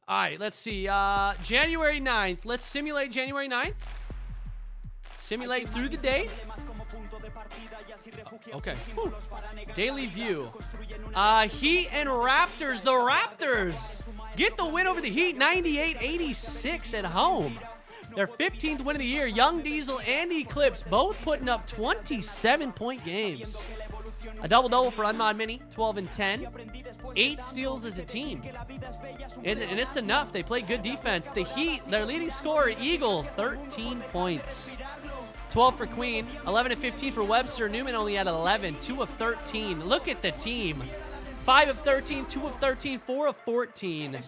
All right, let's see. January 9th. Let's simulate January 9th. Simulate through the day. Okay. Whew. Daily view. Heat and Raptors. The Raptors get the win over the Heat, 98-86 at home. Their 15th win of the year. Young Diesel and Eclipse both putting up 27-point games. A double-double for Unmod Mini, 12 and 10. 8 steals as a team. And it's enough. They play good defense. The Heat, their leading scorer, Eagle, 13 points. 12 for Queen, 11 and 15 for Webster. Newman only had 11, 2 of 13. Look at the team. 5 of 13, 2 of 13, 4 of 14.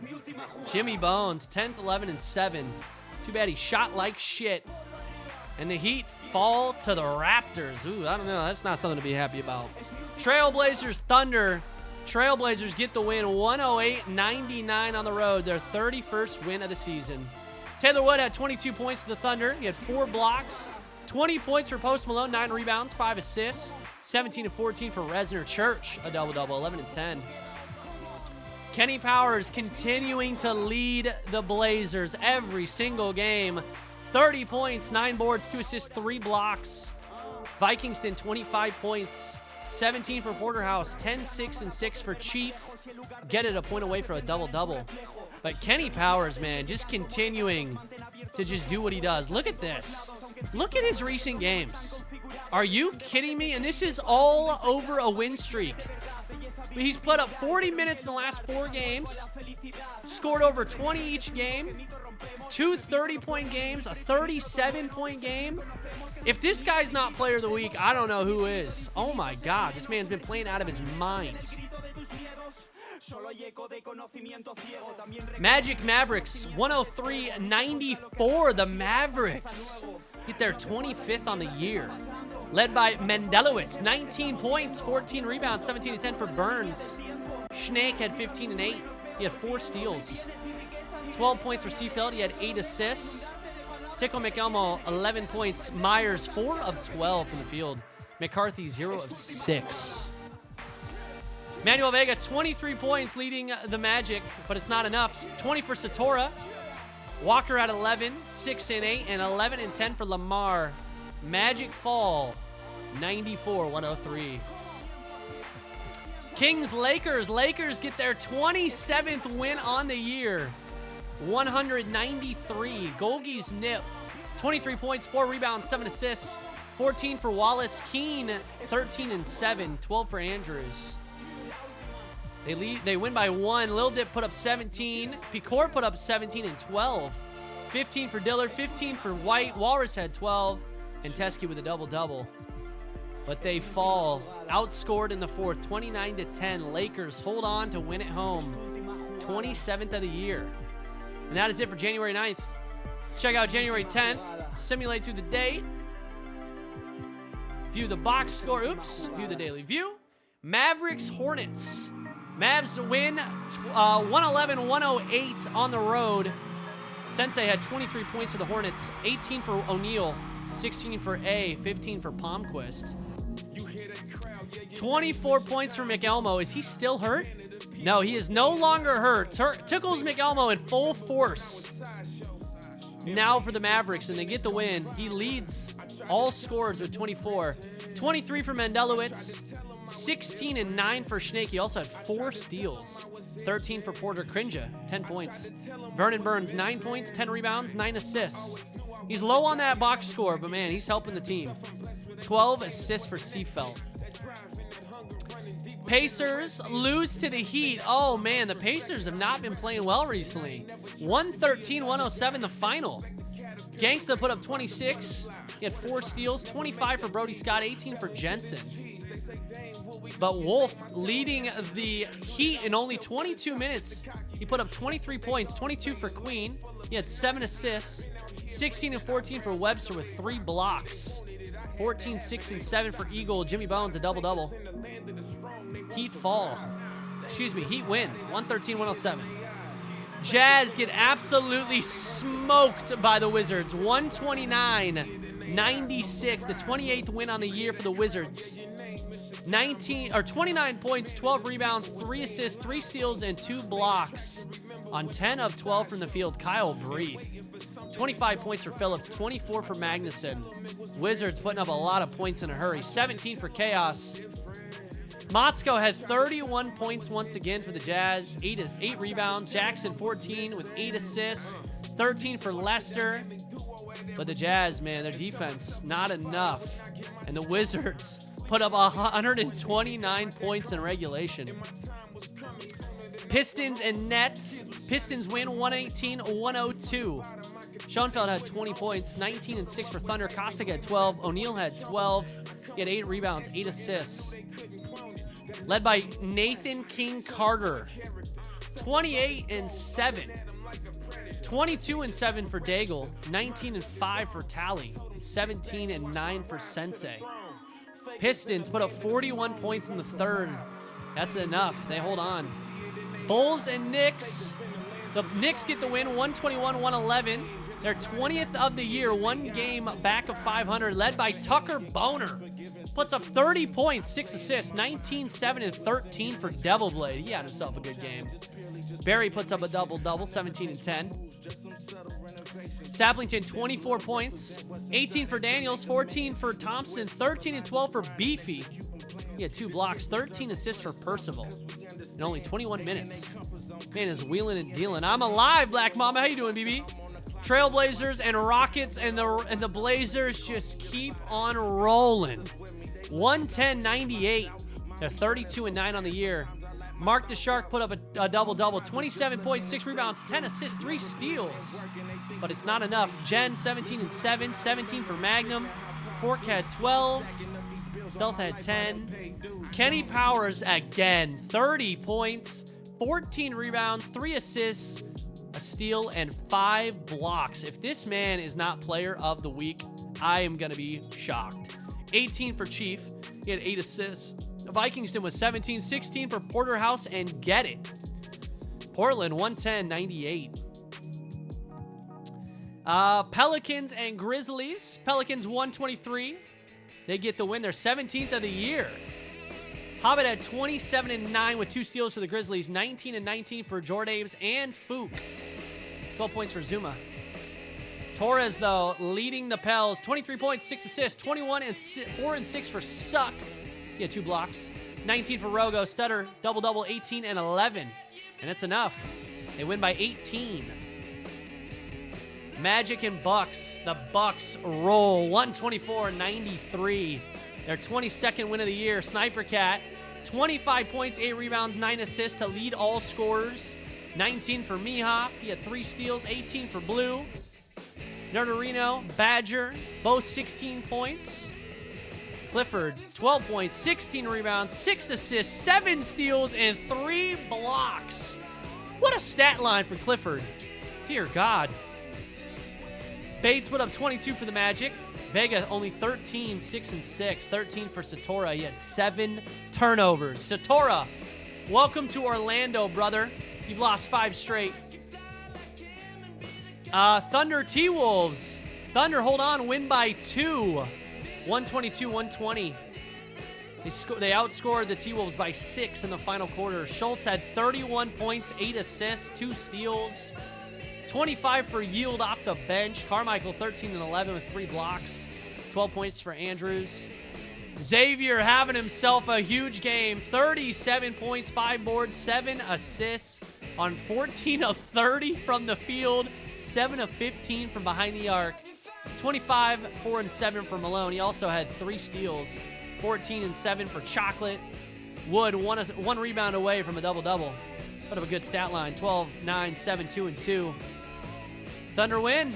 Jimmy Bones, 10th, 11 and 7. Too bad he shot like shit. And the Heat fall to the Raptors. Ooh, I don't know. That's not something to be happy about. Trailblazers, Thunder. Trailblazers get the win, 108-99 on the road. Their 31st win of the season. Taylor Wood had 22 points for the Thunder. He had 4 blocks. 20 points for Post Malone, 9 rebounds, 5 assists. 17 and 14 for Resner Church, a double-double, 11 and 10. Kenny Powers continuing to lead the Blazers every single game. 30 points, 9 boards, 2 assists, 3 blocks. Vikingston, 25 points, 17 for Porterhouse, 10, 6, and 6 for Chief. Get it a point away for a double-double. But Kenny Powers, man, just continuing to just do what he does. Look at this. Look at his recent games. Are you kidding me? And this is all over a win streak. But he's put up 40 minutes in the last 4 games. Scored over 20 each game. 2 30-point games, a 37-point game. If this guy's not player of the week, I don't know who is. Oh my God, this man's been playing out of his mind. Magic Mavericks, 103-94. The Mavericks get their 25th on the year. Led by Mendelowitz, 19 points, 14 rebounds, 17 and 10 for Burns. Schnake had 15 and 8. He had 4 steals. 12 points for Seafeld. He had 8 assists. Tickle McElmo, 11 points. Myers, 4 of 12 from the field. McCarthy, 0 of 6. Manuel Vega, 23 points leading the Magic, but it's not enough. 20 for Satora. Walker at 11, 6 and 8, and 11 and 10 for Lamar. Magic fall, 94-103. Kings Lakers. Lakers get their 27th win on the year. 193. Golgi's nip. 23 points, 4 rebounds, 7 assists. 14 for Wallace. Keene, 13 and 7. 12 for Andrews. They win by 1. Lil Dip put up 17. Picor put up 17 and 12. 15 for Dillard. 15 for White. Walrus had 12. And Teskey with a double-double. But they fall. Outscored in the 4th, 29-10. Lakers hold on to win at home. 27th of the year. And that is it for January 9th. Check out January 10th. Simulate through the day. View the box score. Oops. View the daily view. Mavericks Hornets. Mavs win 111-108 on the road. Sensei had 23 points for the Hornets. 18 for O'Neal. 16 for A. 15 for Palmquist. 24 points for McElmo. Is he still hurt? No, he is no longer hurt. Tickles McElmo in full force. Now for the Mavericks, and they get the win. He leads all scorers with 24. 23 for Mendelowitz. 16 and 9 for Schnake. He also had 4 steals. 13 for Porter Crinja, 10 points. Vernon Burns, 9 points, 10 rebounds, 9 assists. He's low on that box score, but man, he's helping the team. 12 assists for Seafelt. Pacers lose to the Heat. Oh man, the Pacers have not been playing well recently. 113-107 the final. Gangsta put up 26. He had 4 steals, 25 for Brody Scott, 18 for Jensen. But Wolf leading the Heat in only 22 minutes. He put up 23 points, 22 for Queen. He had 7 assists, 16 and 14 for Webster with 3 blocks. 14, 6, and 7 for Eagle. Jimmy Bones, a double-double. Heat fall. Excuse me, Heat win, 113-107. Jazz get absolutely smoked by the Wizards, 129-96, the 28th win on the year for the Wizards. 29 points, 12 rebounds, 3 assists, 3 steals, and 2 blocks. On 10 of 12 from the field, Kyle Breathe. 25 points for Phillips, 24 for Magnuson. Wizards putting up a lot of points in a hurry. 17 for Chaos. Motzko had 31 points once again for the Jazz. 8 rebounds. Jackson 14 with 8 assists. 13 for Lester. But the Jazz, man, their defense, not enough. And the Wizards put up 129 points in regulation. Pistons and Nets. Pistons win 118-102. Schoenfeld had 20 points, 19 and 6 for Thunder. Kostick had 12. O'Neal had 12. He had 8 rebounds, 8 assists. Led by Nathan King Carter. 28 and 7. 22 and 7 for Daigle. 19 and 5 for Tally. 17 and 9 for Sensei. Pistons put up 41 points in the third. That's enough. They hold on. Bulls and Knicks. The Knicks get the win, 121-111. They're 20th of the year, 1 game back of 500, led by Tucker Boner. Puts up 30 points, 6 assists, 19, 7, and 13 for Devil Blade. He had himself a good game. Barry puts up a double-double, 17 and 10. Saplington, 24 points, 18 for Daniels, 14 for Thompson, 13 and 12 for Beefy. He had 2 blocks, 13 assists for Percival in only 21 minutes. Man is wheeling and dealing. I'm alive, Black Mama. How you doing, BB? Trailblazers and Rockets and the Blazers just keep on rolling. 110-98. They're 32 and 9 on the year. Mark the Shark put up a double-double. 27 points, 6 rebounds, 10 assists, 3 steals. But it's not enough. Jen, 17 and 7. 17 for Magnum. Fork had 12. Stealth had 10. Kenny Powers again. 30 points, 14 rebounds, 3 assists, a steal, and 5 blocks. If this man is not player of the week, I am going to be shocked. 18 for Chief. He had 8 assists. Vikingston was 17, 16 for Porterhouse and Get It. Portland, 110-98. Pelicans and Grizzlies. Pelicans, 123. They get the win. They're 17th of the year. Hobbit had 27 and 9 with 2 steals for the Grizzlies. 19 and 19 for Jordaves and Fook. 12 points for Zuma. Torres, though, leading the Pels. 23 points, 6 assists. 21 and 4 and 6 for Suck. He had 2 blocks. 19 for Rogo. Stutter, double-double, 18 and 11. And it's enough. They win by 18. Magic and Bucks. The Bucks roll 124-93. Their 22nd win of the year. Sniper Cat, 25 points, 8 rebounds, 9 assists to lead all scorers. 19 for Mihop. He had 3 steals. 18 for Blue. Nerdarino, Badger, both 16 points. Clifford, 12 points, 16 rebounds, 6 assists, 7 steals, and 3 blocks. What a stat line for Clifford. Dear God. Bates put up 22 for the Magic. Vega only 13, 6 and 6. 13 for Satora. He had 7 turnovers. Satora, welcome to Orlando, brother. You've lost 5 straight. Thunder T-Wolves. Thunder, hold on, win by 2. 122-120. They outscored the T-Wolves by 6 in the final quarter. Schultz had 31 points, 8 assists, 2 steals. 25 for Yield off the bench. Carmichael, 13 and 11 with 3 blocks. 12 points for Andrews. Xavier having himself a huge game. 37 points, 5 boards, 7 assists on 14 of 30 from the field. 7 of 15 from behind the arc. 25, 4 and 7 for Malone. He also had 3 steals. 14 and 7 for Chocolate. Wood, one rebound away from a double-double. Put up a good stat line. 12, 9, 7, 2, and 2. Thunder win.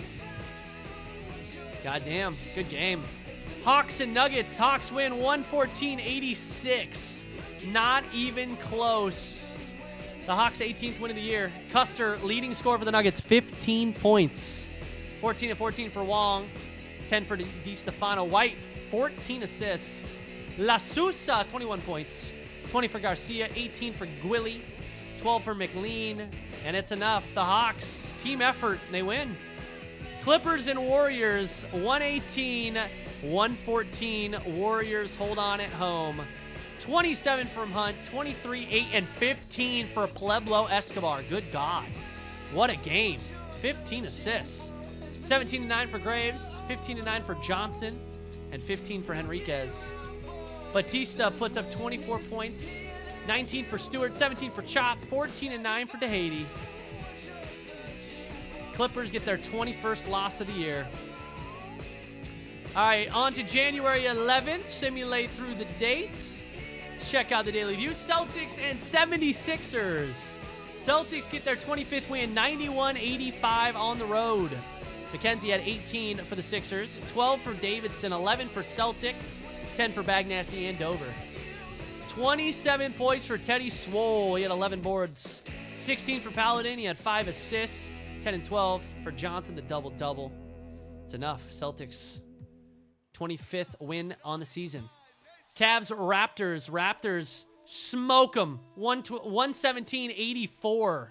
Goddamn, good game. Hawks and Nuggets. Hawks win 114-86. Not even close. The Hawks' 18th win of the year. Custer, leading scorer for the Nuggets, 15 points. 14 and 14 for Wong. 10 for DiStefano. White, 14 assists. La Sousa, 21 points. 20 for Garcia. 18 for Gwilly. 12 for McLean. And it's enough. The Hawks, team effort, they win. Clippers and Warriors, 118-114. Warriors hold on at home. 27 from Hunt, 23, 8, and 15 for Pueblo Escobar. Good God. What a game. 15 assists. 17-9 for Graves, 15-9 for Johnson, and 15 for Henriquez. Batista puts up 24 points, 19 for Stewart, 17 for Chop, 14-9 for DeHady. Clippers get their 21st loss of the year. All right, on to January 11th. Simulate through the dates. Check out the Daily View. Celtics and 76ers. Celtics get their 25th win, 91-85 on the road. McKenzie had 18 for the Sixers, 12 for Davidson, 11 for Celtic, 10 for Bagnasty and Dover. 27 points for Teddy Swole. He had 11 boards. 16 for Paladin. He had 5 assists. 10 and 12 for Johnson, the double-double. It's enough. Celtics, 25th win on the season. Cavs, Raptors. Raptors smoke them. 117-84.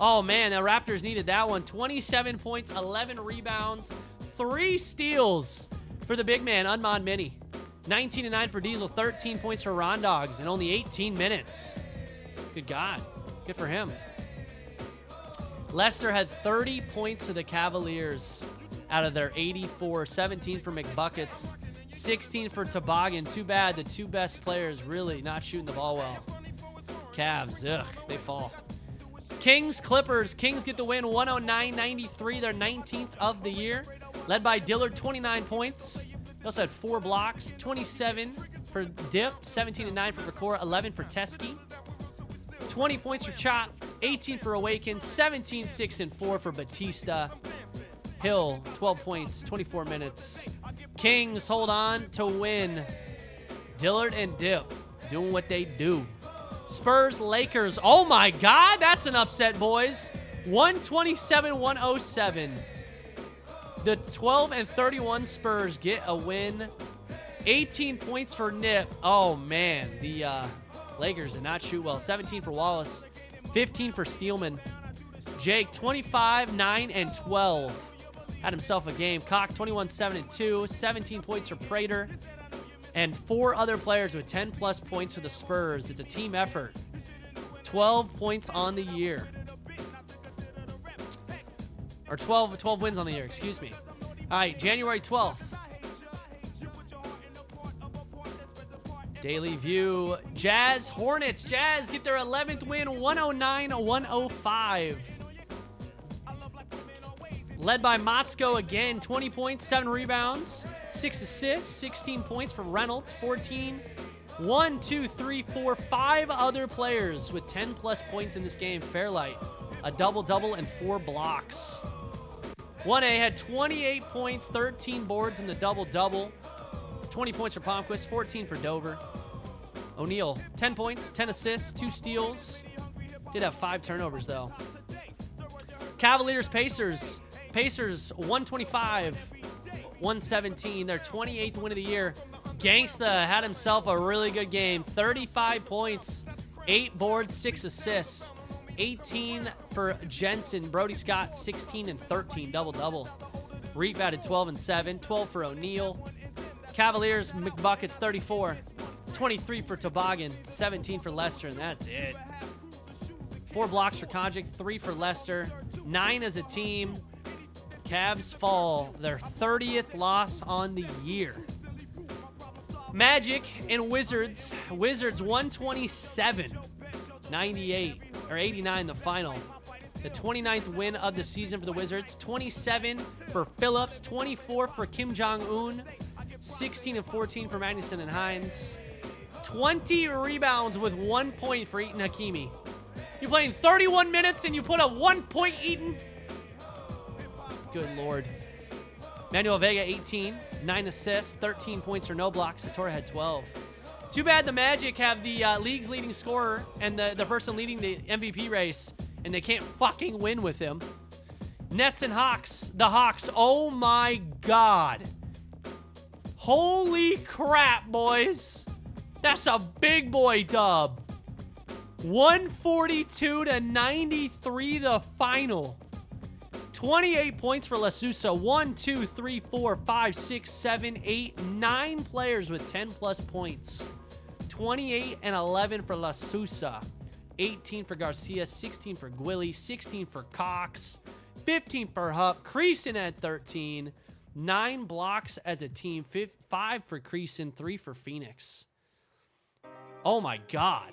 Oh, man, the Raptors needed that one. 27 points, 11 rebounds, 3 steals for the big man, Unmon Mini. 19-9 for Diesel, 13 points for Rondogs in only 18 minutes. Good God. Good for him. Leicester had 30 points to the Cavaliers out of their 84. 17 for McBuckets, 16 for Toboggan. Too bad the two best players really not shooting the ball well. Cavs, ugh, they fall. Kings, Clippers. Kings get the win, 109-93, their 19th of the year. Led by Dillard, 29 points. He also had 4 blocks, 27 for Dip, 17-9 for Ricora, 11 for Teskey. 20 points for Chop, 18 for Awaken, 17, 6, and 4 for Batista. Hill, 12 points, 24 minutes. Kings hold on to win. Dillard and Dip doing what they do. Spurs, Lakers. Oh, my God. That's an upset, boys. 127-107. The 12-31 Spurs get a win. 18 points for Nip. Oh, man. The Lakers did not shoot well. 17 for Wallace. 15 for Steelman. Jake, 25, 9, and 12. Had himself a game. Cock, 21, 7, and 2. 17 points for Prater. And 4 other players with 10-plus points for the Spurs. It's a team effort. 12 points on the year. Or 12 wins on the year, excuse me. All right, January 12th. Daily View. Jazz, Hornets. Jazz get their 11th win, 109-105. Led by Motzko again, 20 points, 7 rebounds, 6 assists, 16 points for Reynolds, 14. 1, 2, 3, 4, 5 other players with 10-plus points in this game. Fairlight, a double-double, and 4 blocks. 1A had 28 points, 13 boards in the double-double. 20 points for Palmquist, 14 for Dover. O'Neal, 10 points, 10 assists, 2 steals. Did have 5 turnovers, though. Cavaliers, Pacers. Pacers, 125-117. Their 28th win of the year. Gangsta had himself a really good game. 35 points, 8 boards, 6 assists. 18 for Jensen. Brody Scott, 16 and 13, double-double. Reap added 12 and 7. 12 for O'Neal. Cavaliers, McBuckets, 34. 23 for Toboggan. 17 for Lester, and that's it. 4 blocks for Konjic, 3 for Lester. 9 as a team. Cavs fall, their 30th loss on the year. Magic and Wizards. Wizards 127-98, or 89 the final. The 29th win of the season for the Wizards. 27 for Phillips, 24 for Kim Jong-un, 16 and 14 for Magnuson and Hines. 20 rebounds with 1 point for Eaton Hakimi. You playing 31 minutes and you put up 1 point, Eaton? Good Lord. Manuel Vega, 18, 9 assists, 13 points or no blocks. Satora had 12. Too bad the Magic have the league's leading scorer and the person leading the MVP race, and they can't fucking win with him. Nets and Hawks. The Hawks, oh my God. Holy crap, boys. That's a big boy dub. 142-93 the final. 28 points for La Sousa. 1, 2, 3, 4, 5, 6, 7, 8, 9 players with 10-plus points. 28 and 11 for La Sousa. 18 for Garcia, 16 for Gwilly, 16 for Cox, 15 for Hupp, Creason at 13, 9 blocks as a team, 5 for Creason, 3 for Phoenix. Oh my God.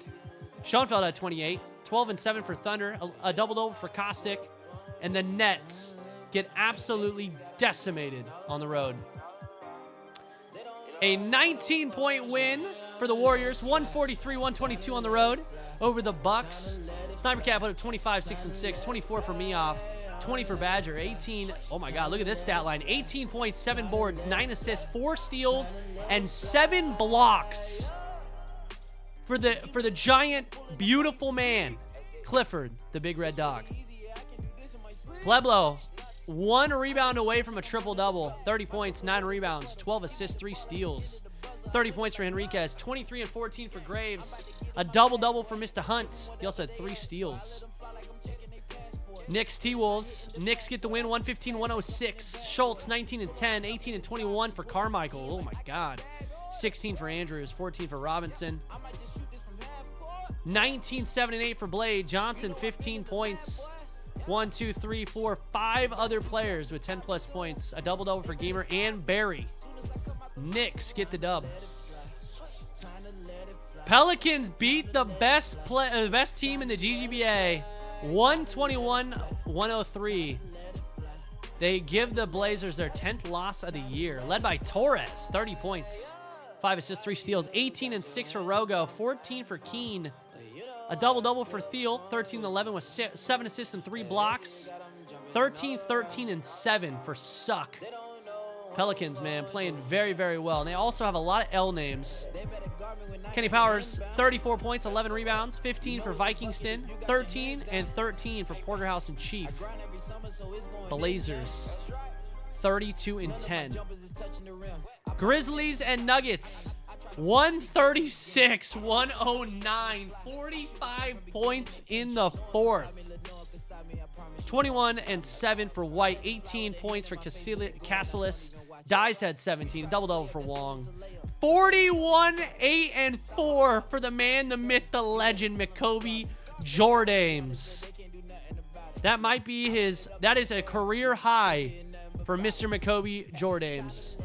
Schoenfeld at 28, 12 and 7 for Thunder, a double-double for Caustic, and the Nets get absolutely decimated on the road. A 19-point win for the Warriors, 143-122 on the road over the Bucks. Sniper Cat put up 25, 6 and 6, 24 for Meoff, 20 for Badger, 18. Oh my God, look at this stat line: 18 points, 7 boards, 9 assists, 4 steals, and 7 blocks for the giant, beautiful man, Clifford, the big red dog. Pueblo, 1 rebound away from a triple-double, 30 points, 9 rebounds, 12 assists, 3 steals. 30 points for Henriquez, 23 and 14 for Graves, a double-double for Mr. Hunt. He also had 3 steals. Knicks, T-Wolves. Knicks get the win, 115-106. Schultz, 19 and 10, 18 and 21 for Carmichael. Oh my God. 16 for Andrews, 14 for Robinson. 19, 7 and 8 for Blade. Johnson, 15 points. 1, 2, 3, 4, 5 other players with 10-plus points. A double-double for Gamer and Barry. Knicks get the dub. Pelicans beat the best team in the GGBA, 121-103. They give the Blazers their 10th loss of the year, led by Torres, 30 points, 5 assists, 3 steals, 18 and 6 for Rogo, 14 for Keene. A double-double for Thiel, 13-11 with 7 assists and 3 blocks. 13, 13, and 7 for Suck. Pelicans, man, playing very, very well. And they also have a lot of L names. Kenny Powers, 34 points, 11 rebounds, 15 for Vikingston, 13 and 13 for Porterhouse and Chief. Blazers, 32 and 10. Grizzlies and Nuggets, 136-109, 45 points in the fourth. 21 and 7 for White, 18 points for Cassilis. Dice had 17, a double-double for Wong. 41, 8 and 4 for the man, the myth, the legend, M'Kobe Jordames. That might be that is a career high for Mr. M'Kobe Jordames.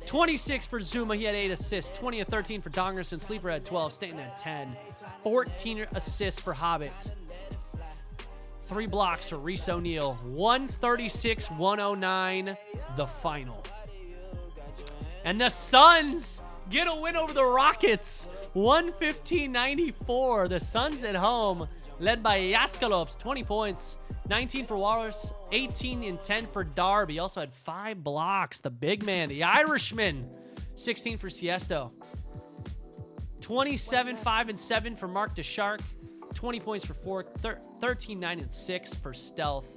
26 for Zuma, he had 8 assists. 20 and 13 for Dongerson. Sleeper had 12, Stanton had 10. 14 assists for Hobbit. 3 blocks for Reese O'Neal. 136-109, the final. And the Suns get a win over the Rockets. 115-94. The Suns at home, led by Yaskalops, 20 points. 19 for Walrus, 18 and 10 for Darby. He also had 5 blocks. The big man, the Irishman, 16 for Siesto. 27, 5 and 7 for Mark DeShark. 20 points for Fork. 13, 9 and 6 for Stealth.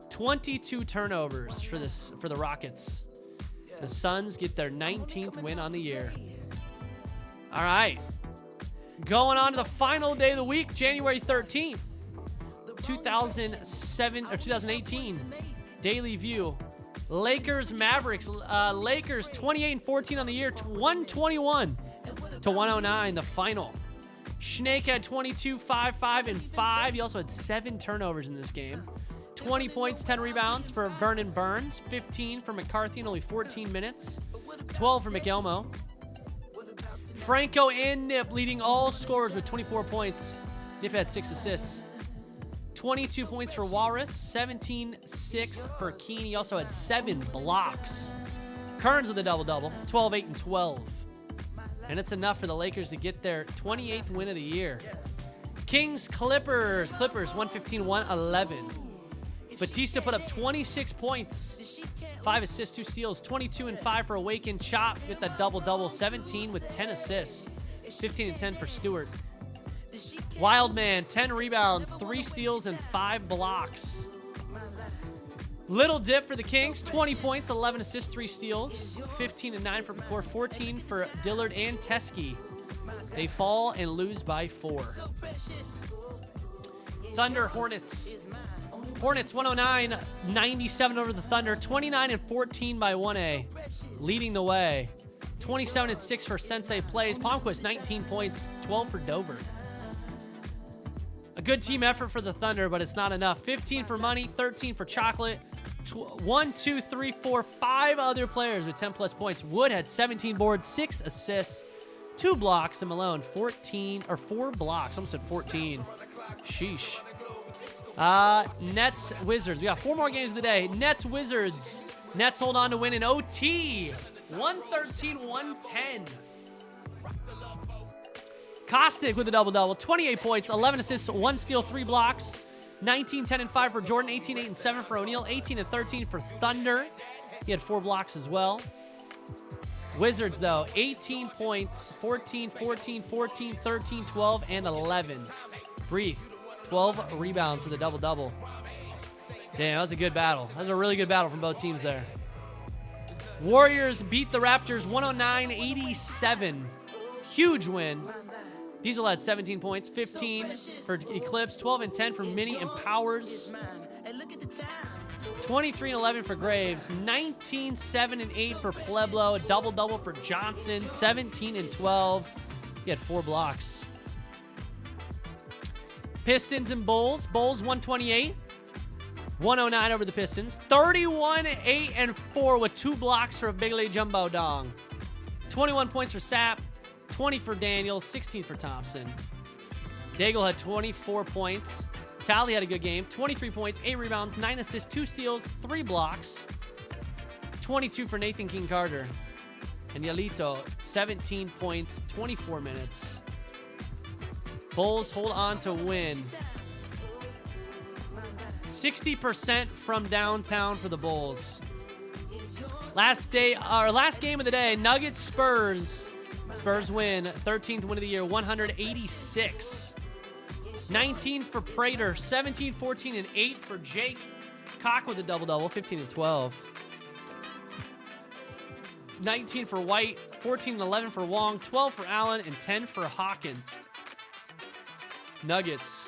22 turnovers for the Rockets. The Suns get their 19th win on the year. All right, going on to the final day of the week, January 13th. 2018 Daily View. Lakers Mavericks. Lakers 28 and 14 on the year, 121-109 the final. Snake had 22, 5, 5 and 5. He also had 7 turnovers in this game. 20 points, 10 rebounds for Vernon Burns, 15 for McCarthy in only 14 minutes, 12 for McElmo. Franco and Nip leading all scorers with 24 points. Nip had 6 assists. 22 points for Walrus, 17-6 for Keene. He also had 7 blocks. Kearns with a double-double, 12, 8, and 12. And it's enough for the Lakers to get their 28th win of the year. Kings, Clippers. Clippers, 115-111. Batista put up 26 points, 5 assists, 2 steals, 22 and 5 for Awaken. Chop with the double-double, 17 with 10 assists, 15 and 10 for Stewart. Wildman, 10 rebounds, 3 steals, and 5 blocks. Little Dip for the Kings, 20 points, 11 assists, 3 steals, 15 and 9 for McCord, 14 for Dillard and Teskey. They fall and lose by 4. Thunder, Hornets. Hornets 109-97 over the Thunder, 29 and 14 by 1A, leading the way. 27 and 6 for Sensei Plays. Palmquist, 19 points, 12 for Dover. A good team effort for the Thunder, but it's not enough. 15 for Money, 13 for Chocolate. 1, 2, 3, 4, 5 other players with 10+ points. Wood had 17 boards, 6 assists, 2 blocks, and Malone 4 blocks. Almost said 14. Sheesh. Nets, Wizards. We got 4 more games of the day. Nets, Wizards. Nets hold on to win in OT. 113-110. Kostick with a double-double. 28 points, 11 assists, 1 steal, 3 blocks. 19, 10, and 5 for Jordan. 18, 8, and 7 for O'Neal. 18 and 13 for Thunder. He had 4 blocks as well. Wizards, though, 18 points, 14, 14, 14, 13, 12, and 11. Breathe. 12 rebounds for the double-double. Damn, that was a good battle. That was a really good battle from both teams there. Warriors beat the Raptors 109-87. Huge win. Diesel had 17 points, 15 for Eclipse, 12 and 10 for Mini and Powers. 23 and 11 for Graves, 19, 7 and 8 for Pueblo, a double-double for Johnson, 17 and 12. He had 4 blocks. Pistons and Bulls. Bulls 128. 109 over the Pistons. 31, 8, and 4 with 2 blocks for a Bigley Jumbo Dong. 21 points for Sapp. 20 for Daniel. 16 for Thompson. Daigle had 24 points. Tally had a good game. 23 points, 8 rebounds, 9 assists, 2 steals, 3 blocks. 22 for Nathan King Carter. And Yalito, 17 points, 24 minutes. Bulls hold on to win. 60% from downtown for the Bulls. Last game of the day, Nuggets Spurs. Spurs win, 13th win of the year, 186. 19 for Prater, 17, 14, and 8 for Jake. Cock with a double-double, 15 and 12. 19 for White, 14 and 11 for Wong, 12 for Allen, and 10 for Hawkins. Nuggets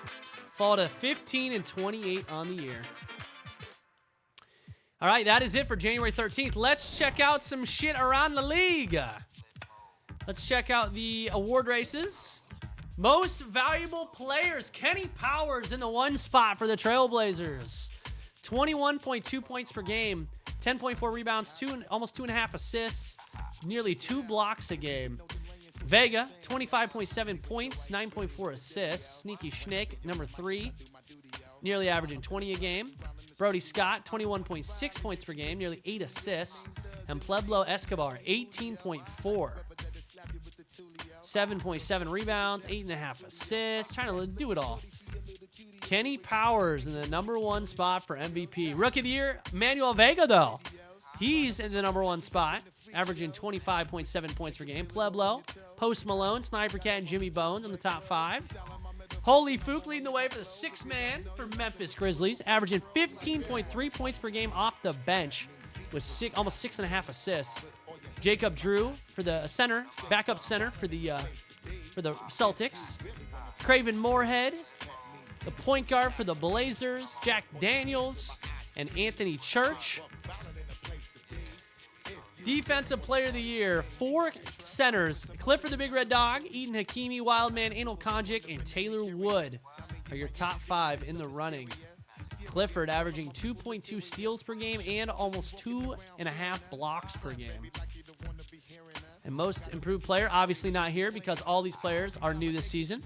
fall to 15 and 28 on the year. All right, that is it for January 13th. Let's check out some shit around the league. Let's check out the award races. Most valuable players. Kenny Powers in the 1 spot for the Trailblazers. 21.2 points per game. 10.4 rebounds, almost 2.5 assists. Nearly 2 blocks a game. Vega, 25.7 points, 9.4 assists. Sneaky Schnick, number 3. Nearly averaging 20 a game. Brody Scott, 21.6 points per game, nearly 8 assists. And Pueblo Escobar, 18.4. 7.7 rebounds, 8.5 assists. Trying to do it all. Kenny Powers in the number 1 spot for MVP. Rookie of the year, Manuel Vega, though. He's in the number 1 spot, averaging 25.7 points per game. Pueblo, Post Malone, Sniper Cat, and Jimmy Bones in the top 5. Holy Fook leading the way for the 6th man for Memphis Grizzlies, averaging 15.3 points per game off the bench with almost 6.5 assists. Jacob Drew for the center, backup center for the Celtics. Craven Moorhead, the point guard for the Blazers. Jack Daniels and Anthony Church. Defensive Player of the Year, 4 centers. Clifford the Big Red Dog, Eden Hakimi, Wildman, Anil Konjic, and Taylor Wood are your top 5 in the running. Clifford averaging 2.2 steals per game and almost 2.5 blocks per game. And most improved player, obviously not here because all these players are new this season.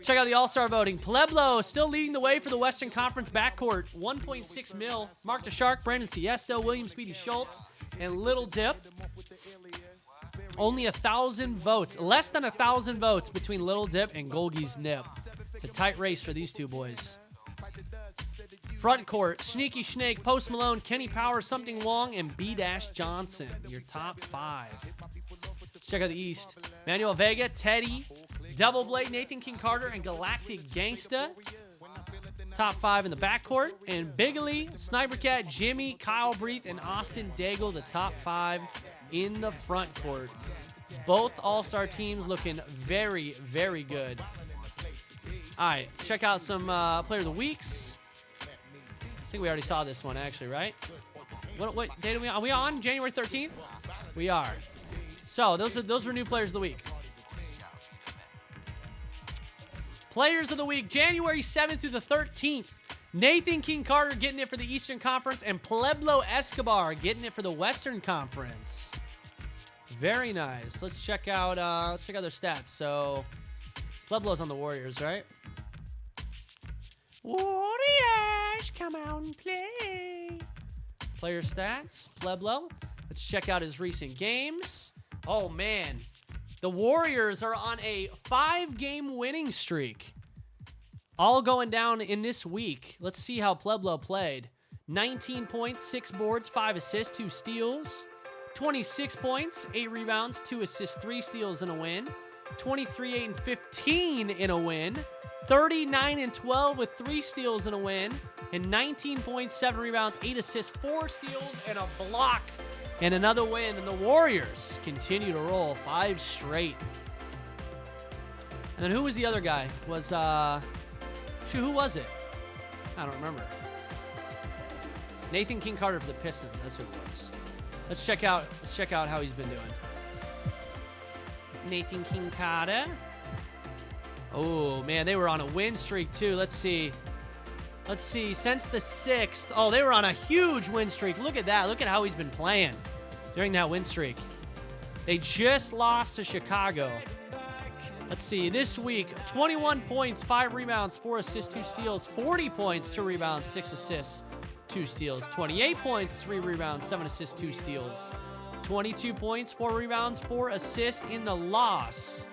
Check out the All-Star voting. Pueblo still leading the way for the Western Conference backcourt. 1.6 mil. Mark the Shark, Brandon Siesto, William Speedy Schultz, and Little Dip. Only 1,000 votes. Less than 1,000 votes between Little Dip and Golgi's Nip. It's a tight race for these two boys. Front court, Sneaky Snake, Post Malone, Kenny Powers, Something Wong, and B-Johnson. Your top 5. Let's check out the East. Manuel Vega, Teddy, Double Blade, Nathan King Carter, and Galactic Gangsta. Top 5 in the backcourt. And Bigley, Sniper Cat, Jimmy, Kyle Breath, and Austin Daigle, the top 5 in the front court. Both All-Star teams looking very, very good. All right, check out some Player of the Weeks. I think we already saw this one, actually, right? What date are we on? Are we on January 13th? We are. So those were new Players of the Week. Players of the week, January 7th through the 13th. Nathan King Carter getting it for the Eastern Conference, and Pueblo Escobar getting it for the Western Conference. Very nice. Let's check out their stats. So Pueblo's on the Warriors, right? Warriors, come out and play. Player stats, Pueblo. Let's check out his recent games. Oh man, the Warriors are on a 5-game winning streak. All going down in this week. Let's see how Pueblo played. 19 points, 6 boards, 5 assists, 2 steals. 26 points, 8 rebounds, 2 assists, 3 steals in a win. 23, 8, and 15 in a win. 39 and 12 with 3 steals in a win. And 19 points, 7 rebounds, 8 assists, 4 steals, and a block. And another win. And the Warriors continue to roll 5 straight. And then who was the other guy? Who was it? I don't remember. Nathan King Carter for the Pistons. That's who it was. Let's check out how he's been doing. Nathan King Carter. Oh man, they were on a win streak too. Let's see. Since the 6th. Oh, they were on a huge win streak. Look at that. Look at how he's been playing during that win streak. They just lost to Chicago. Let's see, this week, 21 points, 5 rebounds, 4 assists, 2 steals, 40 points, 2 rebounds, 6 assists, 2 steals, 28 points, 3 rebounds, 7 assists, 2 steals, 22 points, 4 rebounds, 4 assists in the loss.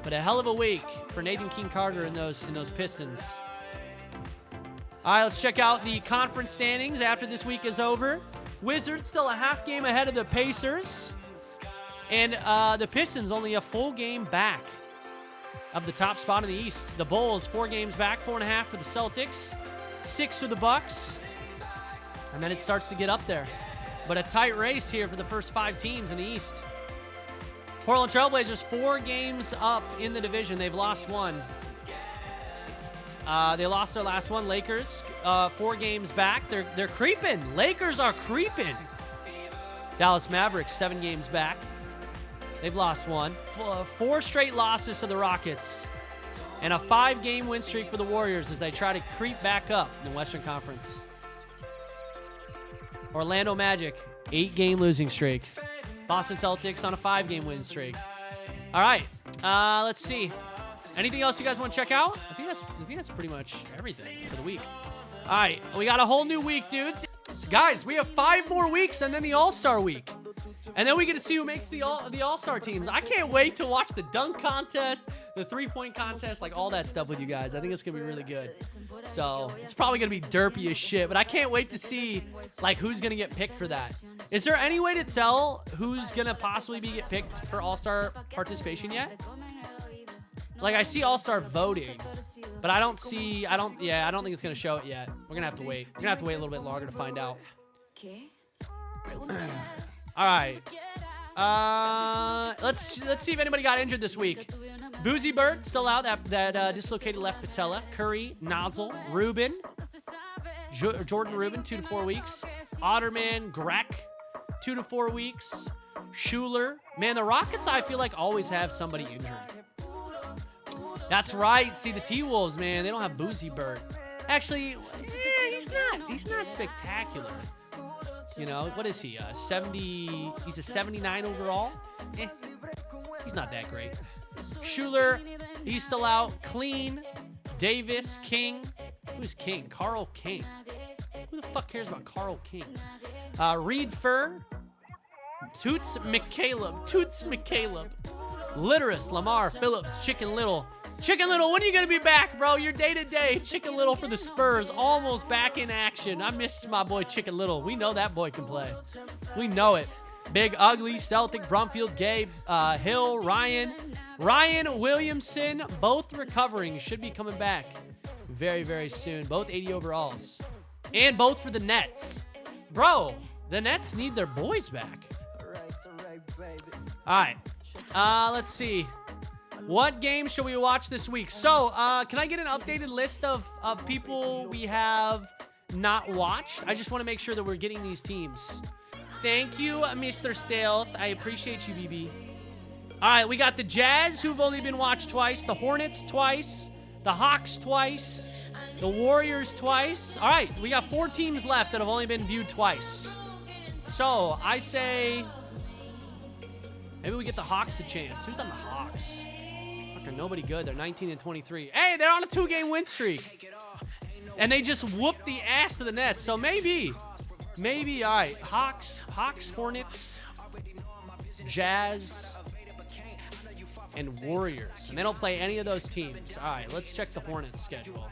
But a hell of a week for Nathan King Carter in those Pistons. All right, let's check out the conference standings after this week is over. Wizards still a half game ahead of the Pacers. And the Pistons only a full game back of the top spot in the East. The Bulls 4 games back, 4.5 for the Celtics, 6 for the Bucks, and then it starts to get up there. But a tight race here for the first 5 teams in the East. Portland Trailblazers 4 games up in the division. They've lost 1. They lost their last one. Lakers 4 games back. They're creeping. Lakers are creeping. Dallas Mavericks 7 games back. They've lost 1. 4 straight losses to the Rockets. And a 5-game win streak for the Warriors as they try to creep back up in the Western Conference. Orlando Magic, 8-game losing streak. Boston Celtics on a 5-game win streak. All right, let's see. Anything else you guys want to check out? I think that's pretty much everything for the week. All right, we got a whole new week, dudes. Guys, we have 5 more weeks and then the All-Star week. And then we get to see who makes the All-Star teams. I can't wait to watch the dunk contest, the 3-point contest, like all that stuff with you guys. I think it's going to be really good. So it's probably going to be derpy as shit, but I can't wait to see like who's going to get picked for that. Is there any way to tell who's going to possibly get picked for All-Star participation yet? Like I see All-Star voting, but I don't think it's going to show it yet. We're going to have to wait. We're going to have to wait a little bit longer to find out. All right. Let's see if anybody got injured this week. Boozy Bird still out. That dislocated left patella. Curry, Nozzle, Rubin, Jordan Rubin, 2 to 4 weeks. Otterman, Grek, 2 to 4 weeks. Schuler. Man, the Rockets I feel like always have somebody injured. That's right. See the T-Wolves, man. They don't have Boozy Bird. Actually, he's not spectacular. You know, what is he? 70. He's a 79 overall. He's not that great. Schuler, he's still out. Clean, Davis, King. Who's King? Carl King. Who the fuck cares about Carl King? Reed Fur, Toots McCaleb, Litteris, Lamar Phillips, Chicken Little. Chicken Little, when are you going to be back, bro? You're day-to-day. Chicken Little for the Spurs, almost back in action. I missed my boy Chicken Little. We know that boy can play. We know it. Big Ugly, Celtic, Brumfield, Gabe, Hill, Ryan Williamson, both recovering. Should be coming back very, very soon. Both 80 overalls. And both for the Nets. Bro, the Nets need their boys back. All right. Let's see. What game should we watch this week? So, can I get an updated list of people we have not watched? I just want to make sure that we're getting these teams. Thank you, Mr. Stealth. I appreciate you, BB. All right, we got the Jazz, who've only been watched twice. The Hornets, twice. The Hawks twice. The Warriors twice. All right, we got 4 teams left that have only been viewed twice. So I say maybe we get the Hawks a chance. Who's on the Hawks? Fucking nobody good. They're 19 and 23. Hey, they're on a 2-game win streak. And they just whooped the ass of the Nets. So maybe. All right, Hawks, Hornets, Jazz, and Warriors. And they don't play any of those teams. All right, let's check the Hornets schedule.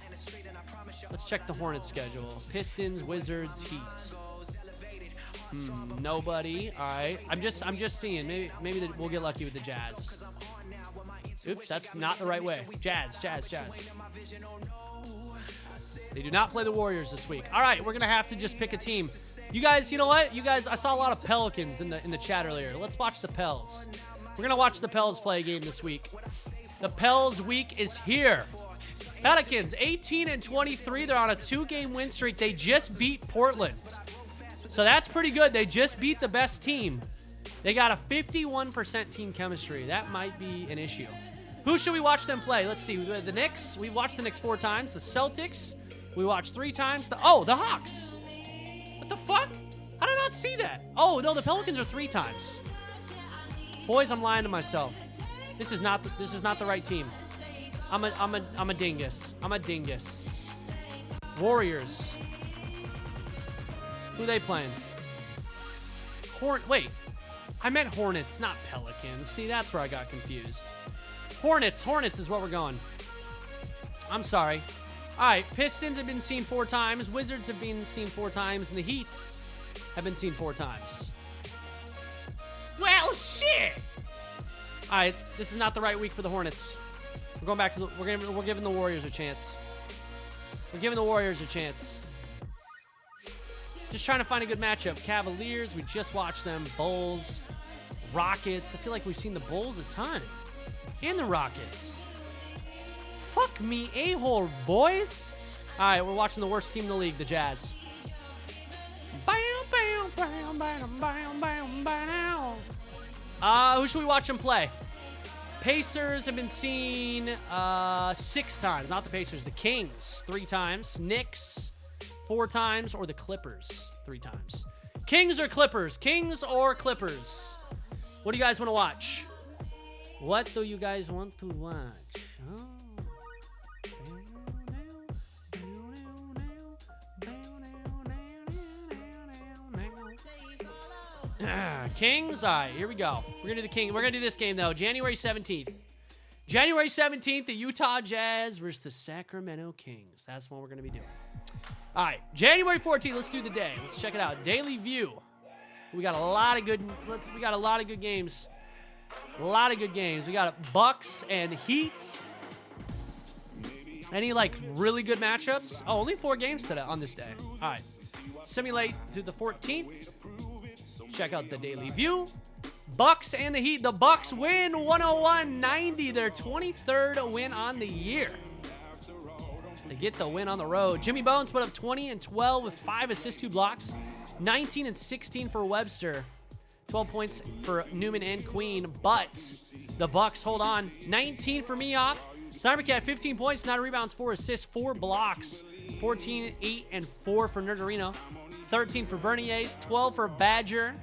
Pistons, Wizards, Heat. Nobody. All right. I'm just seeing. Maybe we'll get lucky with the Jazz. Oops, that's not the right way. Jazz. They do not play the Warriors this week. All right, we're gonna have to just pick a team. You guys, you know what? You guys, I saw a lot of Pelicans in the chat earlier. Let's watch the Pels. We're gonna watch the Pels play a game this week. The Pels week is here. Pelicans, 18 and 23. They're on a 2-game win streak. They just beat Portland. So that's pretty good. They just beat the best team. They got a 51% team chemistry. That might be an issue. Who should we watch them play? Let's see. The Knicks. We watched the Knicks 4 times. The Celtics. We watched 3 times. The Hawks. What the fuck? How did I not see that? Oh, no, the Pelicans are 3 times. Boys, I'm lying to myself. This is not the right team. I'm a dingus. Warriors. Who they playing? Wait. I meant Hornets, not Pelicans. See, that's where I got confused. Hornets is what we're going. I'm sorry. All right, Pistons have been seen 4 times. Wizards have been seen 4 times. And the Heat have been seen 4 times. Well, shit! All right, this is not the right week for the Hornets. We're going back to we're giving the Warriors a chance. Just trying to find a good matchup. Cavaliers, we just watched them. Bulls, Rockets. I feel like we've seen the Bulls a ton. And the Rockets. Fuck me, a-hole, boys. All right, we're watching the worst team in the league, the Jazz. Who should we watch them play? Pacers have been seen 6 times. Not the Pacers, the Kings 3 times. Knicks 4 times, or the Clippers 3 times. Kings or Clippers? What do you guys want to watch? What do you guys want to watch? Oh. Kings? All right, here we go. We're going to do the King. We're going to do this game, though. January 17th. The Utah Jazz versus the Sacramento Kings. That's what we're going to be doing. All right, January 14th. Let's do the day. Let's check it out. Daily View. We got a lot of good games. We got Bucks and Heat. Any really good matchups? Oh, only 4 games today on this day. All right. Simulate through the 14th. Check out the Daily View. Bucks and the Heat. The Bucks win 101-90. Their 23rd win on the year. They get the win on the road. Jimmy Bones put up 20 and 12 with 5 assists, 2 blocks. 19 and 16 for Webster. 12 points for Newman and Queen. But the Bucks hold on. 19 for Meoff. Sniper Cat, 15 points, 9 rebounds, 4 assists, 4 blocks. 14, 8, and 4 for Nerdarino. 13 for Berniers, 12 for Badger.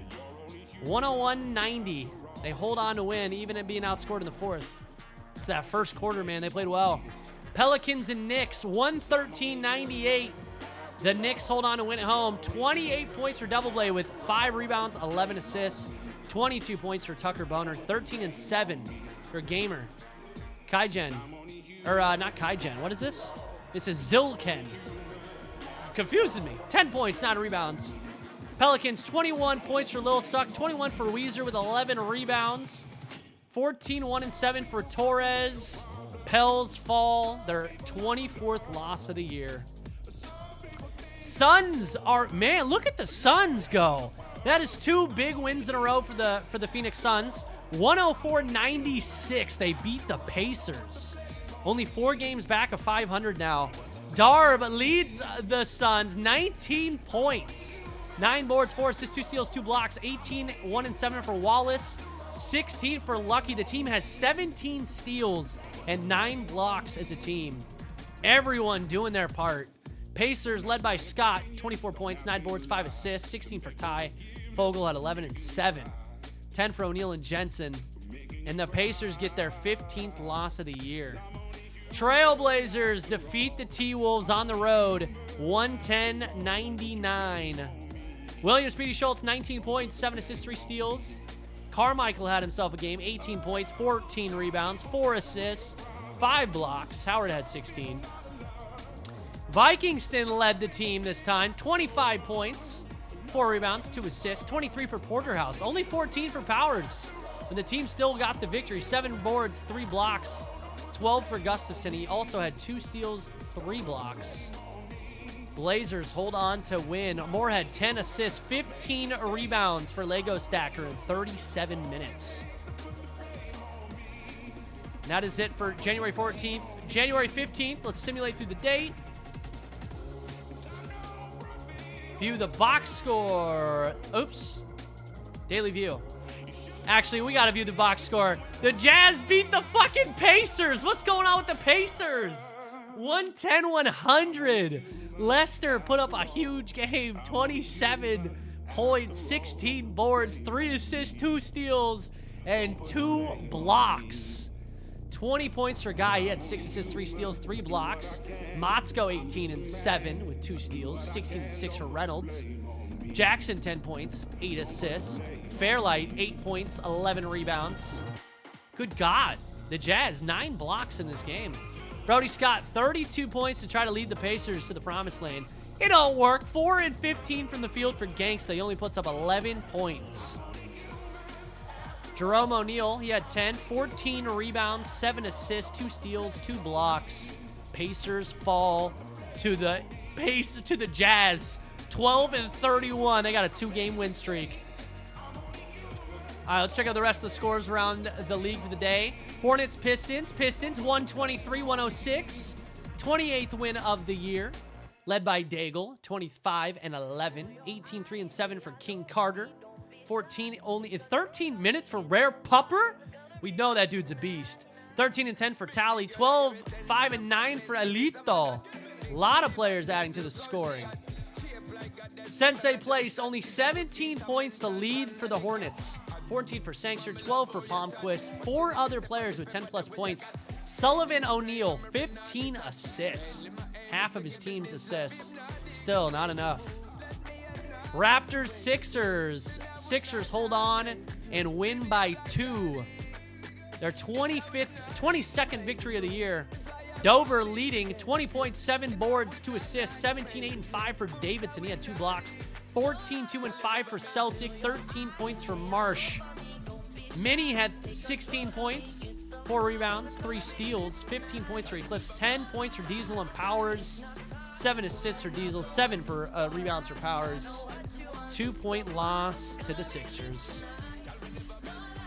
101-90. They hold on to win, even at being outscored in the 4th. It's that first quarter, man. They played well. Pelicans and Knicks, 113-98. The Knicks hold on to win at home. 28 points for Double Blade with 5 rebounds, 11 assists. 22 points for Tucker Boner. 13 and 7 for Gamer. Kaigen. Not Kaigen. What is this? This is Zilken. Confusing me. 10 points, 9 rebounds. Pelicans, 21 points for Lil Suck. 21 for Weezer with 11 rebounds. 14, 1 and 7 for Torres. Pels fall. Their 24th loss of the year. Suns are, man, look at the Suns go. That is 2 big wins in a row for the Phoenix Suns. 104-96. They beat the Pacers. Only 4 games back of 500 now. Darb leads the Suns, 19 points. 9 boards, 4 assists, 2 steals, 2 blocks. 18, 1 and 7 for Wallace. 16 for Lucky. The team has 17 steals and 9 blocks as a team. Everyone doing their part. Pacers led by Scott, 24 points, 9 boards, 5 assists, 16 for Ty. Fogel had 11 and 7. 10 for O'Neal and Jensen. And the Pacers get their 15th loss of the year. Trailblazers defeat the T-Wolves on the road, 110-99. William Speedy Schultz, 19 points, 7 assists, 3 steals. Carmichael had himself a game, 18 points, 14 rebounds, 4 assists, 5 blocks. Howard had 16. Vikingston led the team this time, 25 points, 4 rebounds, 2 assists, 23 for Porterhouse, only 14 for Powers. And the team still got the victory, 7 boards, 3 blocks, 12 for Gustafson. He also had 2 steals, 3 blocks. Blazers hold on to win. Moorhead, 10 assists, 15 rebounds for Lego Stacker in 37 minutes. And that is it for January 14th. January 15th, let's simulate through the date. View the box score. Oops. Daily view. Actually, we got to view the box score. The Jazz beat the fucking Pacers. What's going on with the Pacers? 110-100. Leicester put up a huge game. 27 points, 16 boards, 3 assists, 2 steals, and 2 blocks. 20 points for Guy. He had 6 assists, 3 steals, 3 blocks. Motzko, 18 and 7 with 2 steals, 16 and 6 for Reynolds. Jackson, 10 points, 8 assists. Fairlight, 8 points, 11 rebounds. Good God. The Jazz, 9 blocks in this game. Brody Scott, 32 points to try to lead the Pacers to the promised land. It don't work. 4 and 15 from the field for Gangsta. He only puts up 11 points. Jerome O'Neal, he had 10, 14 rebounds, 7 assists, 2 steals, 2 blocks. Pacers fall to the Jazz, 12 and 31. They got a 2-game win streak. All right, let's check out the rest of the scores around the league for the day. Hornets, Pistons, 123-106. 28th win of the year, led by Daigle, 25 and 11. 18, 3 and 7 for King Carter. 14 only in 13 minutes for Rare Pupper. We know that dude's a beast. 13 and 10 for Tally. 12, 5 and 9 for Elito. A lot of players adding to the scoring. Sensei Place, only 17 points to lead for the Hornets. 14 for Sancture, 12 for Palmquist. 4 other players with 10-plus points. Sullivan O'Neal, 15 assists. Half of his team's assists. Still not enough. Raptors, Sixers. Sixers hold on and win by 2. Their 22nd victory of the year. Dover leading, 20 points, 7 boards, 2 assists, 17, 8, and 5 for Davidson. He had 2 blocks. 14, 2, and 5 for Celtic, 13 points for Marsh. Minnie had 16 points, 4 rebounds, 3 steals, 15 points for Eclipse, 10 points for Diesel and Powers, 7 assists for Diesel, 7 for rebounds for Powers. 2-point loss to the Sixers.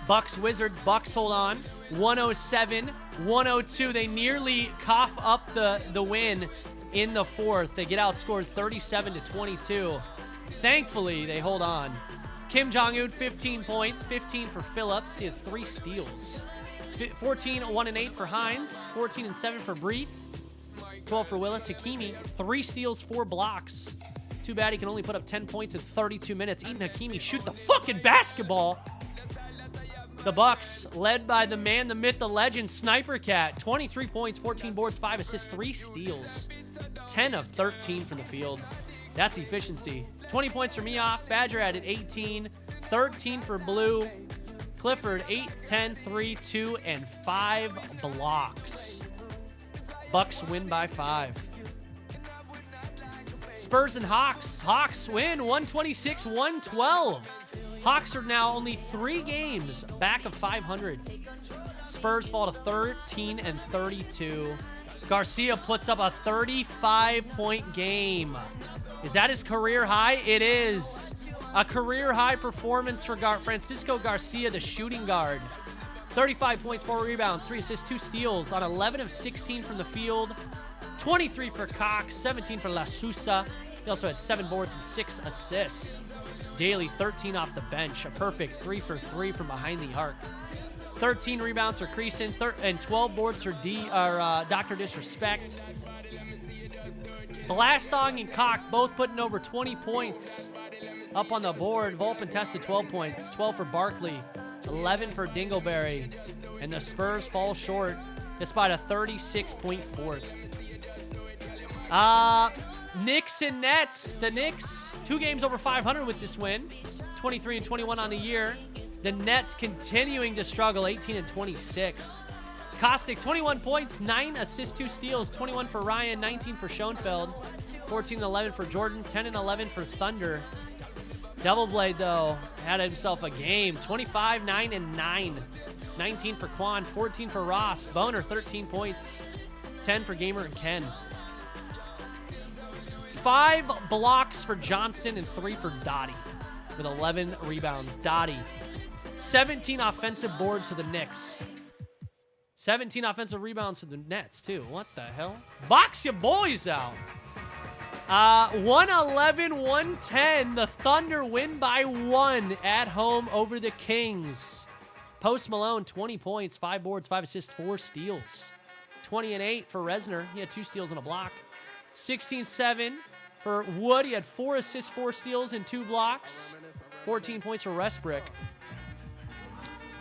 Bucks, Wizards. Bucks hold on. 107-102. They nearly cough up the win in the fourth. They get outscored 37-22. Thankfully, they hold on. Kim Jong-un, 15 points, 15 for Phillips. He had 3 steals. 14, 1 and 8 for Hines. 14 and 7 for Breath. 12 for Willis. Hakimi, 3 steals, 4 blocks. Too bad he can only put up 10 points in 32 minutes. Eden Hakimi shoot the fucking basketball. The Bucks, led by the man, the myth, the legend, Sniper Cat. 23 points, 14 boards, 5 assists, 3 steals. 10 of 13 from the field. That's efficiency. 20 points for Meoff. Badger added 18. 13 for Blue. Clifford, 8, 10, 3, 2, and 5 blocks. Bucks win by 5. Spurs and Hawks. Hawks win 126-112. Hawks are now only 3 games back of 500. Spurs fall to 13 and 32. Garcia puts up a 35-point game. Is that his career high? It is. A career high performance for Francisco Garcia, the shooting guard. 35 points, 4 rebounds, 3 assists, 2 steals on 11 of 16 from the field. 23 for Cox, 17 for La Sousa. He also had 7 boards and 6 assists. Daly, 13 off the bench. A perfect 3 for 3 from behind the arc. 13 rebounds for Creason, and 12 boards for Dr. Disrespect. Blastong and Cock both putting over 20 points up on the board. Volpin tested 12 points, 12 for Barkley, 11 for Dingleberry, and the Spurs fall short despite a 36-point fourth. Knicks and Nets. The Knicks, 2 games over 500 with this win, 23 and 21 on the year. The Nets continuing to struggle, 18 and 26. Kostick, 21 points, 9 assists, 2 steals, 21 for Ryan, 19 for Schoenfeld, 14 and 11 for Jordan, 10 and 11 for Thunder. Doubleblade, though, had himself a game, 25, 9, and 9. 19 for Quan, 14 for Ross. Boner, 13 points, 10 for Gamer and Ken. 5 blocks for Johnston and 3 for Dottie with 11 rebounds. Dottie, 17 offensive boards to the Knicks. 17 offensive rebounds to the Nets, too. What the hell? Box your boys out. 111-110. The Thunder win by 1 at home over the Kings. Post Malone, 20 points, 5 boards, 5 assists, 4 steals. 20 and 8 for Resner. He had 2 steals and a block. 16-7 for Wood. He had 4 assists, 4 steals, and 2 blocks. 14 points for Westbrook.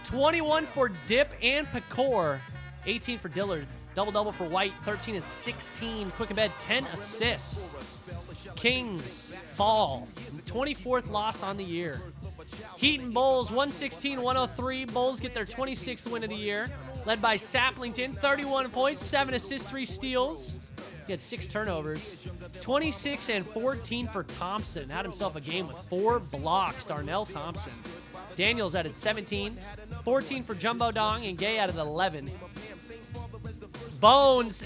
21 for Dip and Pecor. 18 for Dillard. Double-double for White. 13 and 16. Quick and Bed, 10 assists. Kings fall. 24th loss on the year. Heat and Bulls, 116-103. Bulls get their 26th win of the year. Led by Saplington, 31 points, 7 assists, 3 steals. He had 6 turnovers. 26 and 14 for Thompson. Had himself a game with 4 blocks. Darnell Thompson. Daniels added 17. 14 for Jumbo Dong, and Gay added 11. Bones,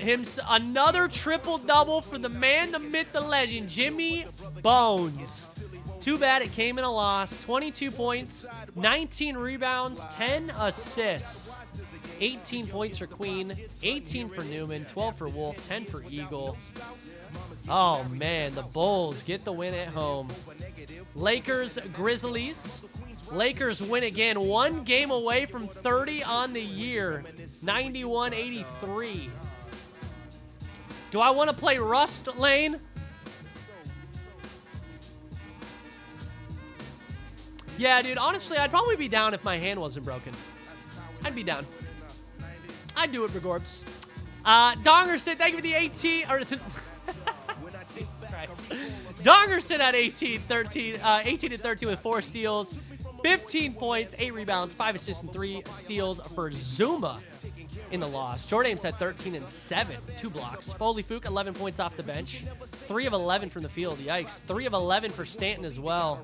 another triple-double for the man, the myth, the legend, Jimmy Bones. Too bad it came in a loss. 22 points, 19 rebounds, 10 assists. 18 points for Queen, 18 for Newman, 12 for Wolf, 10 for Eagle. Oh, man, the Bulls get the win at home. Lakers, Grizzlies. Lakers win again, 1 game away from 30 on the year, 91-83. Do I want to play Rust Lane? Yeah, dude, honestly, I'd probably be down if my hand wasn't broken. I'd be down. I'd do it for Gorbs. Donger said, thank you for the 18, or Jesus Christ. Donger said at 18 and 13 with 4 steals. 15 points, 8 rebounds, 5 assists, and 3 steals for Zuma in the loss. Jordan Ames had 13 and 7, 2 blocks. Foley Fook, 11 points off the bench. 3 of 11 from the field. Yikes. 3 of 11 for Stanton as well.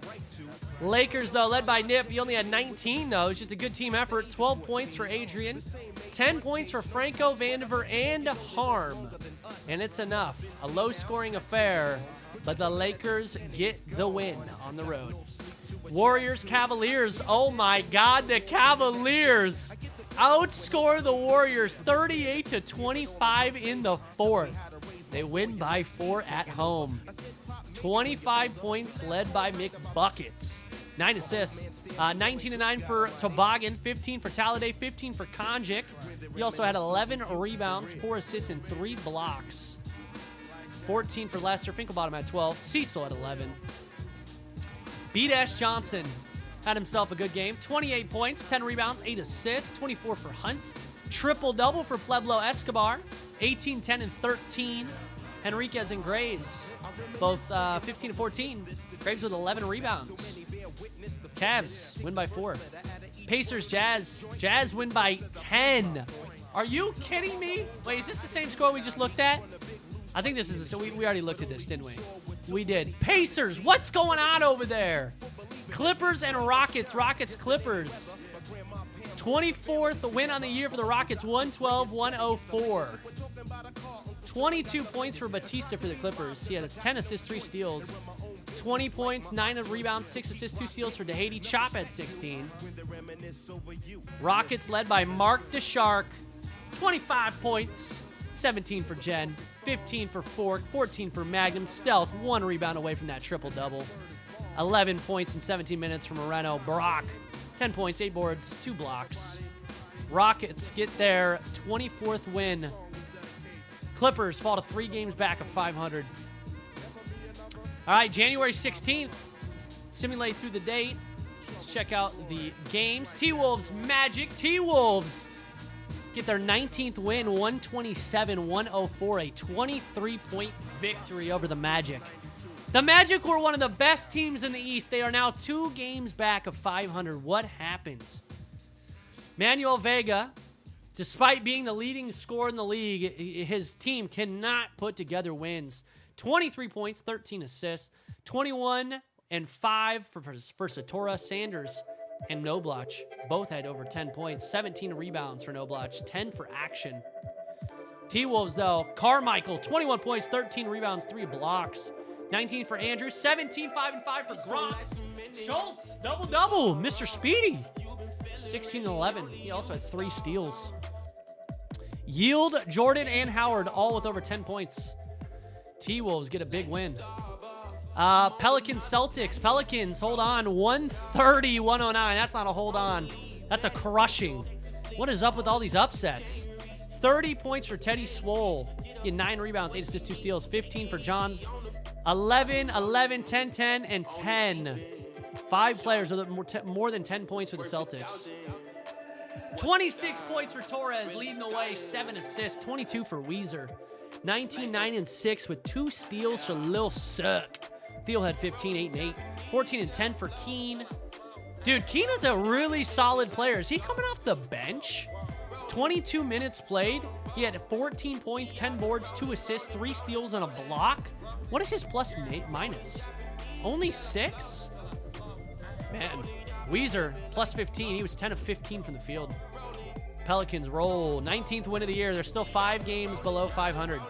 Lakers, though, led by Nip. He only had 19, though. It's just a good team effort. 12 points for Adrian. 10 points for Franco, Vandiver, and Harm. And it's enough. A low-scoring affair, but the Lakers get the win on the road. Warriors, Cavaliers. Oh, my God, the Cavaliers outscore the Warriors 38-25 in the 4th. They win by 4 at home. 25 points led by McBuckets. 9 assists. 19 and 9 for Toboggan. 15 for Talladay. 15 for Konjic. He also had 11 rebounds, 4 assists, and 3 blocks. 14 for Lester. Finkelbottom had 12. Cecil had 11. B-Dash Johnson had himself a good game. 28 points, 10 rebounds, 8 assists, 24 for Hunt. Triple-double for Pueblo Escobar. 18, 10, and 13. Henriquez and Graves, both 15 and 14. Graves with 11 rebounds. Cavs win by 4. Pacers, Jazz. Jazz win by 10. Are you kidding me? Wait, is this the same score we just looked at? I think this is so we already looked at this, didn't we? We did. Pacers, what's going on over there? Clippers and Rockets. Rockets, Clippers. 24th win on the year for the Rockets, 112-104. 22 points for Batista for the Clippers. He had 10 assists, 3 steals. 20 points, 9 rebounds, 6 assists, 2 steals for DeHady. Chop at 16. Rockets led by Mark DeShark. 25 points, 17 for Jen, 15 for Fork, 14 for Magnum. Stealth, 1 rebound away from that triple-double. 11 points in 17 minutes from Moreno. Brock, 10 points, 8 boards, 2 blocks. Rockets get their 24th win. Clippers fall to 3 games back of 500. All right, January 16th. Simulate through the date. Let's check out the games. T-Wolves Magic. T-Wolves get their 19th win, 127-104, a 23-point victory over the Magic. The Magic were one of the best teams in the East. They are now 2 games back of 500. What happened? Manuel Vega, despite being the leading scorer in the league, his team cannot put together wins. 23 points, 13 assists, 21 and 5 for Satora. Sanders and Nobloch both had over 10 points. 17 rebounds for Nobloch, 10 for Action. T-Wolves, though, Carmichael, 21 points, 13 rebounds, 3 blocks. 19 for Andrews, 17, 5 and 5 for Gronk. Schultz, double-double, Mr. Speedy. 16 and 11. He also had 3 steals. Yield, Jordan, and Howard all with over 10 points. T-Wolves get a big win. Pelicans, Celtics. Pelicans, hold on, 130-109. That's not a hold on. That's a crushing. What is up with all these upsets? 30 points for Teddy Swole. He had 9 rebounds, 8 assists, 2 steals. 15 for Johns. 11, 10, 10, and 10. 5 players with more than 10 points for the Celtics. 26 points for Torres, leading the way, 7 assists. 22 for Weezer. 19, 9, and 6 with 2 steals for Lil Suck. Theo had 15, 8, and 8. 14 and 10 for Keen. Dude, Keen is a really solid player. Is he coming off the bench? 22 minutes played. He had 14 points, 10 boards, 2 assists, 3 steals, and a block. What is his plus minus? Only 6? Man, Weezer, plus 15. He was 10 of 15 from the field. Pelicans roll. 19th win of the year. They're still 5 games below 500.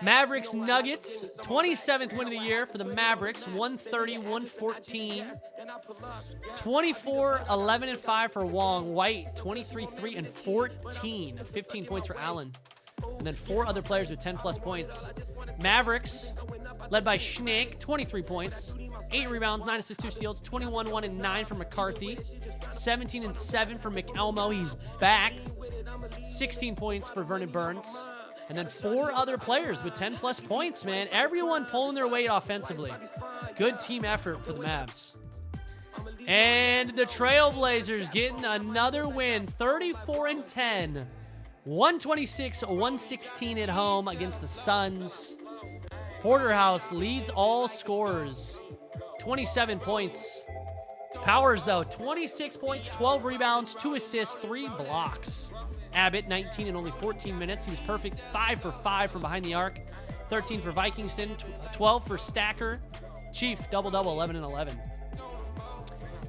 Mavericks, Nuggets. 27th win of the year for the Mavericks. 130-114. 24, 11, and 5 for Wong. White, 23, 3, and 14. 15 points for Allen. And then 4 other players with 10-plus points. Mavericks, led by Schnick, 23 points. 8 rebounds, 9 assists, 2 steals. 21, 1, and 9 for McCarthy. 17 and 7 for McElmo. He's back. 16 points for Vernon Burns. And then 4 other players with 10-plus points, man. Everyone pulling their weight offensively. Good team effort for the Mavs. And the Trailblazers getting another win, 34 and 10. 126-116 at home against the Suns. Porterhouse leads all scorers. 27 points. Powers, though, 26 points, 12 rebounds, 2 assists, 3 blocks. Abbott, 19 in only 14 minutes. He was perfect. 5 for 5 from behind the arc. 13 for Vikingston. 12 for Stacker. Chief, double-double, 11 and 11.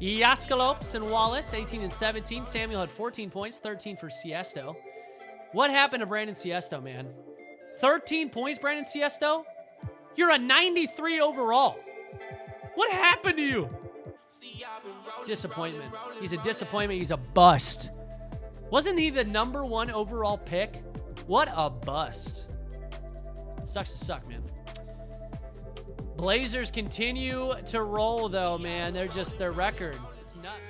Yaskalopes and Wallace, 18 and 17. Samuel had 14 points, 13 for Siesto. What happened to Brandon Siesto, man? 13 points, Brandon Siesto? You're a 93 overall. What happened to you? Disappointment. He's a disappointment. He's a bust. Wasn't he the #1 overall pick? What a bust. Sucks to suck, man. Blazers continue to roll, though, man. They're just their record. It's nuts.